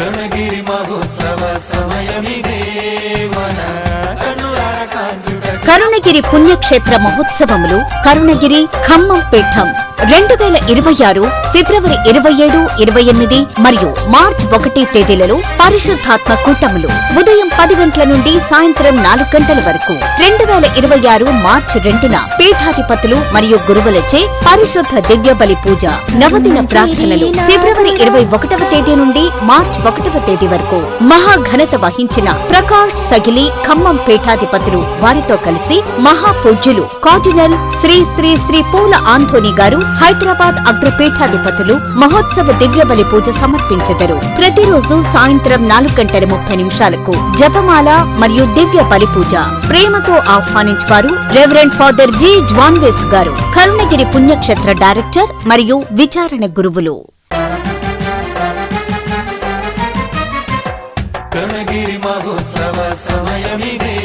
కరుణగిరి మహోత్సవ సమయమిదే మన కన్నులార కాంచుట. కరుణగిరి పుణ్యక్షేత్ర మహోత్సవములు కరుణగిరి ఖమ్మం పీఠం 2026 ఫిబ్రవరి 27, 28 మరియు మార్చి 1 తేదీలలో పరిశుద్ధాత్మ కూటములు ఉదయం 10 గంటల నుండి సాయంత్రం 4 గంటల వరకు. 2026 మార్చి 2న పీఠాధిపతులు మరియు గురువులచే పరిశుద్ధ దివ్య బలి పూజ, నవదిన ప్రార్థనలు. ఫిబ్రవరి 21వ తేదీ నుండి మార్చి 1వ తేదీ వరకు మహాఘనత వహించిన ప్రకాష్ సగిలి ఖమ్మం పీఠాధిపతులు వారితో కలిసి మహాపూజ్యులు కార్డినల్ శ్రీ శ్రీ శ్రీ పూల ఆంథోనీ గారు హైదరాబాద్ అగ్రపీఠాధిపతులు మహోత్సవ దివ్య బలి పూజ సమర్పించెదరు. ప్రతిరోజు సాయంత్రం 4:30 జపమాల మరియు దివ్య బలి పూజ. ప్రేమతో ఆహ్వానించువారు రెవరెండ్ ఫాదర్ జి జ్వాన్వేసు గారు, కరుణగిరి పుణ్యక్షేత్ర డైరెక్టర్ మరియు విచారణ గురువులు. కరుణగిరి మహోత్సవ సమయమిదే